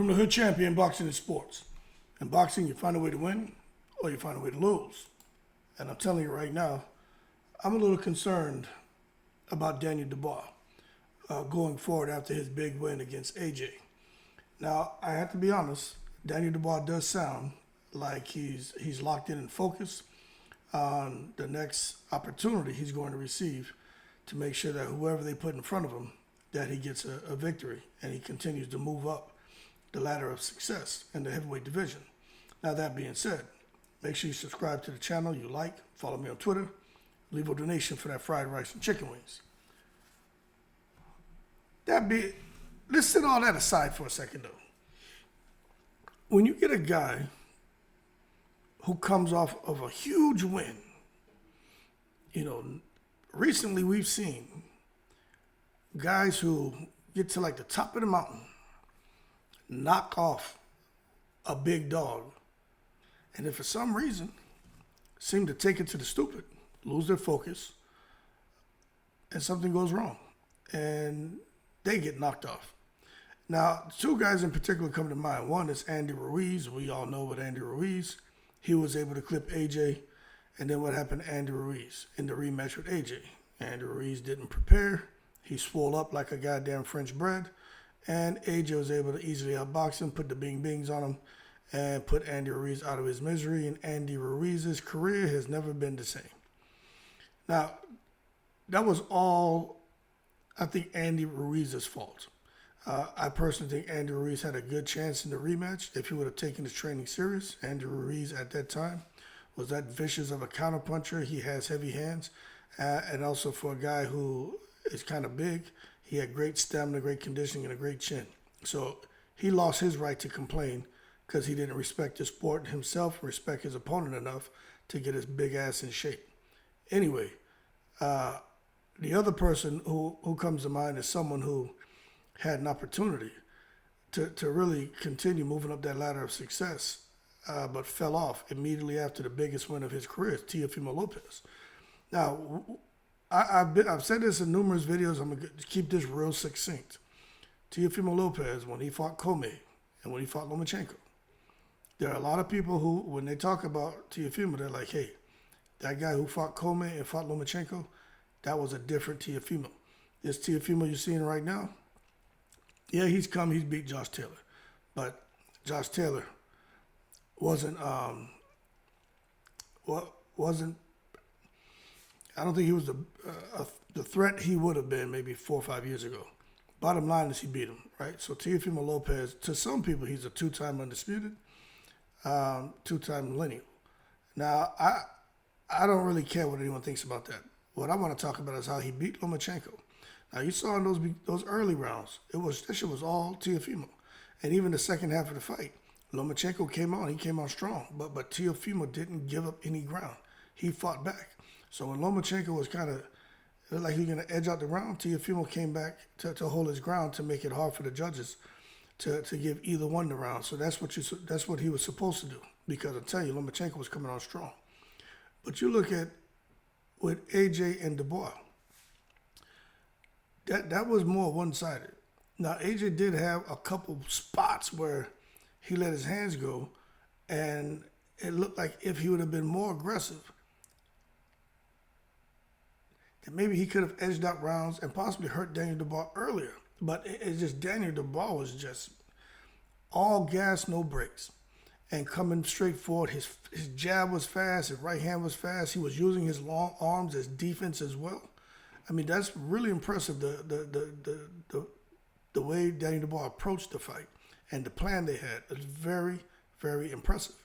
From the hood champion, boxing is sports. In boxing, you find a way to win or you find a way to lose. And I'm telling you right now, I'm a little concerned about Daniel Dubois going forward after his big win against AJ. Now, I have to be honest, Daniel Dubois does sound like he's locked in and focused on the next opportunity he's going to receive to make sure that whoever they put in front of him, that he gets a victory and he continues to move up the ladder of success in the heavyweight division. Now, that being said, make sure you subscribe to the channel, you like, follow me on Twitter, leave a donation for that fried rice and chicken wings. Let's set all that aside for a second, though. When you get a guy who comes off of a huge win, recently we've seen guys who get to like the top of the mountain, knock off a big dog, and if for some reason seem to take it to the stupid, lose their focus, and something goes wrong, and they get knocked off. Now, two guys in particular come to mind. One is Andy Ruiz. We all know what Andy Ruiz. He was able to clip AJ, and then what happened to Andy Ruiz in the rematch with AJ? Andy Ruiz didn't prepare. He swole up like a goddamn French bread, and AJ was able to easily outbox him, put the bing-bings on him, and put Andy Ruiz out of his misery, and Andy Ruiz's career has never been the same. Now, that was all, I think, Andy Ruiz's fault. I personally think Andy Ruiz had a good chance in the rematch if he would have taken his training serious. Andy Ruiz at that time was that vicious of a counterpuncher. He has heavy hands. And also for a guy who is kind of big, he had great stamina, great conditioning, and a great chin. So he lost his right to complain because he didn't respect the sport himself, respect his opponent enough to get his big ass in shape. Anyway, the other person who comes to mind is someone who had an opportunity to really continue moving up that ladder of success, but fell off immediately after the biggest win of his career, Teofimo Lopez. Now, I've said this in numerous videos. I'm going to keep this real succinct. Teofimo Lopez, when he fought Comey and when he fought Lomachenko, there are a lot of people who, when they talk about Teofimo, they're like, hey, that guy who fought Comey and fought Lomachenko, that was a different Teofimo. This Teofimo you're seeing right now, yeah, he's beat Josh Taylor. But Josh Taylor wasn't, I don't think he was the threat he would have been maybe 4 or 5 years ago. Bottom line is he beat him, right? So Teofimo Lopez, to some people, he's a two-time undisputed, two-time millennial. Now, I don't really care what anyone thinks about that. What I want to talk about is how he beat Lomachenko. Now, you saw in those early rounds, that shit was all Teofimo. And even the second half of the fight, Lomachenko came on. He came on strong. But Teofimo didn't give up any ground. He fought back. So when Lomachenko was kind of like he was going to edge out the round, Teofimo came back to hold his ground to make it hard for the judges to give either one the round. So that's what he was supposed to do. Because I tell you, Lomachenko was coming on strong. But you look at with AJ and Dubois, that was more one-sided. Now, AJ did have a couple spots where he let his hands go, and it looked like if he would have been more aggressive, that maybe he could have edged out rounds and possibly hurt Daniel Dubois earlier. But it's just Daniel Dubois was just all gas, no brakes, and coming straight forward. His jab was fast, his right hand was fast. He was using his long arms as defense as well. I mean, that's really impressive, the way Daniel Dubois approached the fight and the plan they had. It's very, very impressive.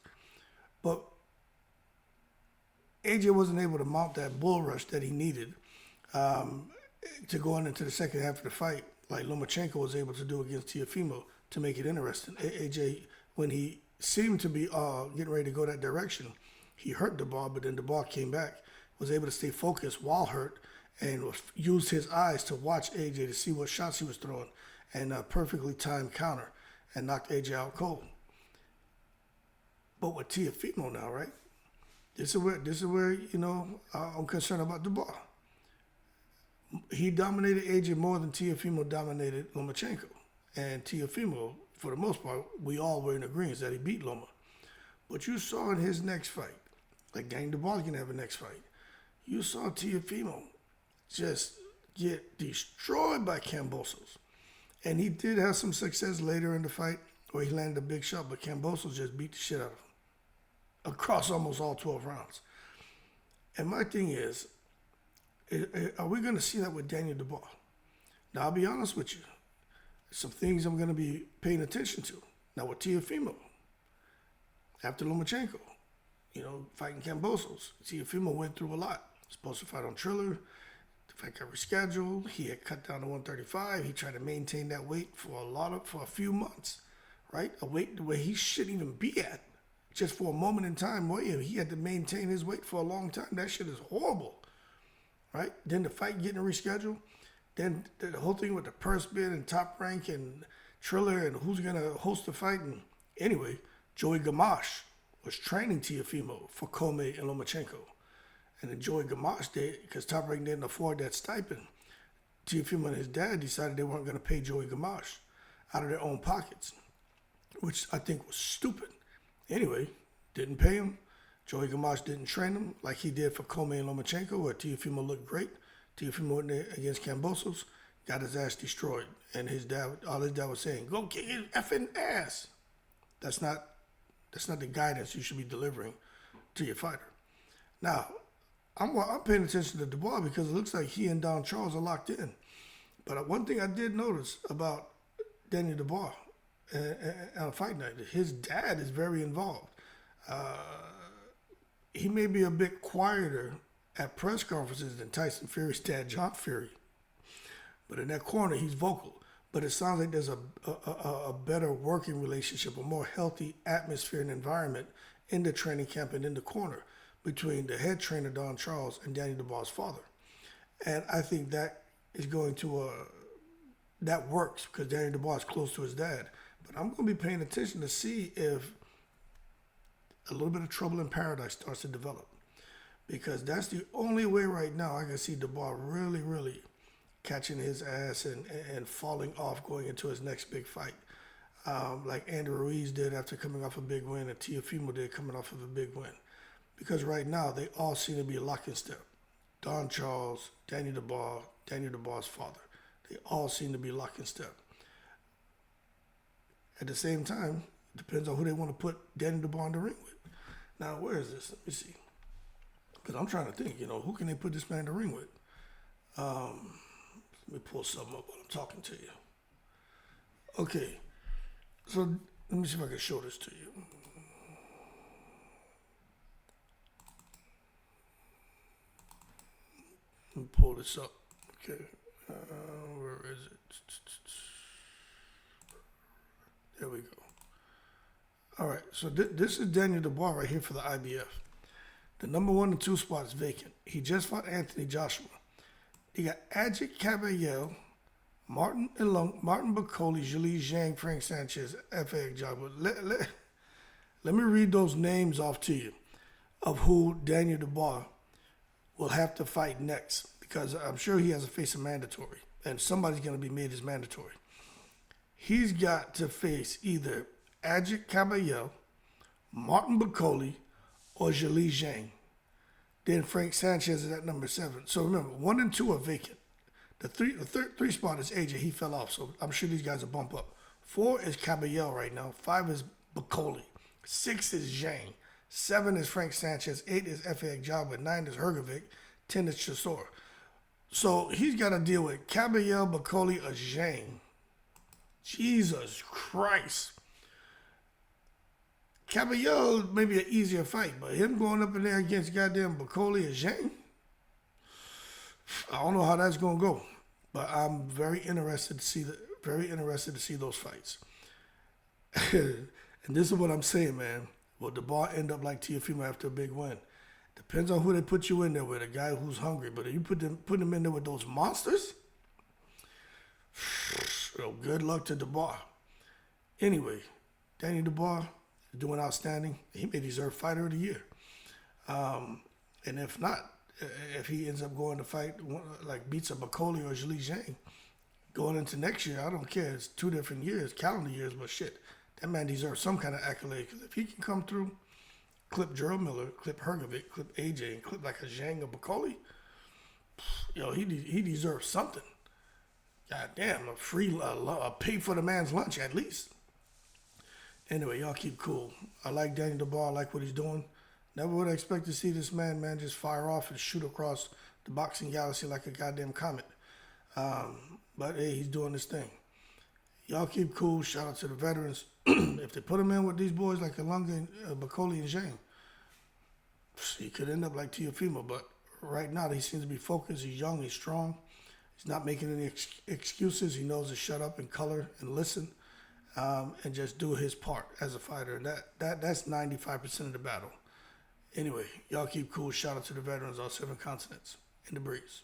But AJ wasn't able to mount that bull rush that he needed to go on into the second half of the fight, like Lomachenko was able to do against Teofimo to make it interesting. AJ, when he seemed to be getting ready to go that direction, he hurt Dubois, but then Dubois came back, was able to stay focused while hurt, and used his eyes to watch AJ to see what shots he was throwing, and perfectly timed counter, and knocked AJ out cold. But with Teofimo now, right? This is where I'm concerned about Dubois. he dominated AJ more than Teofimo dominated Lomachenko. And Teofimo for the most part, we all were in agreement that he beat Loma. But you saw in his next fight, like Dubois can have a next fight, you saw Teofimo just get destroyed by Kambosos. And he did have some success later in the fight where he landed a big shot, but Kambosos just beat the shit out of him across almost all 12 rounds. And my thing is, are we going to see that with Daniel Dubois? Now, I'll be honest with you. Some things I'm going to be paying attention to. Now, with Teofimo, after Lomachenko, fighting Kambosos, Teofimo went through a lot. Supposed to fight on Triller. The fight got rescheduled. He had cut down to 135. He tried to maintain that weight for a few months, right? A weight where he shouldn't even be at. Just for a moment in time, he had to maintain his weight for a long time. That shit is horrible, right? Then the fight getting rescheduled. Then the whole thing with the purse bid and Top Rank and Triller and who's going to host the fight. And anyway, Joey Gamage was training Teofimo for Bakole and Lomachenko. And then Joey Gamage did, because Top Rank didn't afford that stipend. Teofimo and his dad decided they weren't going to pay Joey Gamage out of their own pockets, which I think was stupid. Anyway, didn't pay him. Joey Gamage didn't train him like he did for Bakole and Lomachenko, where Teofimo looked great. Teofimo went there against Kambosos, got his ass destroyed. And all his dad was saying, go kick his effing ass. That's not the guidance you should be delivering to your fighter. Now, I'm paying attention to Dubois because it looks like he and Don Charles are locked in. But one thing I did notice about Daniel Dubois on a fight night, his dad is very involved. He may be a bit quieter at press conferences than Tyson Fury's dad, John Fury. But in that corner, he's vocal. But it sounds like there's a better working relationship, a more healthy atmosphere and environment in the training camp and in the corner between the head trainer, Don Charles, and Daniel Dubois' father. And I think that is going to, that works because Daniel Dubois is close to his dad. But I'm going to be paying attention to see if a little bit of trouble in paradise starts to develop. Because that's the only way right now I can see Dubois really, really catching his ass and falling off going into his next big fight. Like Andrew Ruiz did after coming off a big win and Teofimo did coming off of a big win. Because right now they all seem to be lock in step. Don Charles, Daniel Dubois' father. They all seem to be lock in step. At the same time, it depends on who they want to put Daniel Dubois in the ring with. Now, where is this? Let me see. Because I'm trying to think, who can they put this man in the ring with? Let me pull something up while I'm talking to you. Okay. So, let me see if I can show this to you. Let me pull this up. Okay. Where is it? There we go. All right. So this is Daniel Dubois right here for the IBF. The number 1 and 2 spot is vacant. He just fought Anthony Joshua. He got Ajit Kabayel, Martin Bakole, Zhang, Frank Sanchez, F.A. Jogba. Let me read those names off to you of who Daniel Dubois will have to fight next, because I'm sure he has to face a mandatory, and somebody's going to be made as mandatory. He's got to face either Ajit Kabayel, Martin Bakole, or Zhang. Then Frank Sanchez is at number 7. So remember, 1 and 2 are vacant. The third three spot is AJ. He fell off, so I'm sure these guys will bump up. 4 is Kabayel right now. 5 is Bakole. 6 is Zhang. 7 is Frank Sanchez. 8 is F.A. Jabba. 9 is Hergovic. 10 is Chisora. So he's got to deal with Kabayel, Bakole, or Zhang. Jesus Christ. Kabayel may be an easier fight, but him going up in there against goddamn Bakole and Zhang, I don't know how that's gonna go. But I'm very interested to see those fights. And this is what I'm saying, man. Will Dubois end up like Teofimo after a big win? Depends on who they put you in there with, a guy who's hungry. But if you put him in there with those monsters, well, good luck to Dubois. Anyway, Daniel Dubois is doing outstanding. He may deserve Fighter of the Year. And if not, if he ends up going to fight, like beats a Bakole or Zhang, going into next year, I don't care. It's 2 different years, calendar years, but shit, that man deserves some kind of accolade. Because if he can come through, clip Gerald Miller, clip Hergovic, clip AJ, and clip like a Zhang or Bakole, yo, he deserves something. God damn, a pay for the man's lunch at least. Anyway, y'all keep cool. I like Daniel Dubois. I like what he's doing. Never would expect to see this man, just fire off and shoot across the boxing galaxy like a goddamn comet. But hey, he's doing this thing. Y'all keep cool. Shout out to the veterans. If they put him in with these boys like Ilunga, Bakole, and Zhang, he could end up like Teofimo. But right now, he seems to be focused. He's young. He's strong. He's not making any excuses. He knows to shut up and color and listen, and just do his part as a fighter. And that's 95% of the battle. Anyway, y'all keep cool. Shout out to the veterans on 7 continents. In the breeze.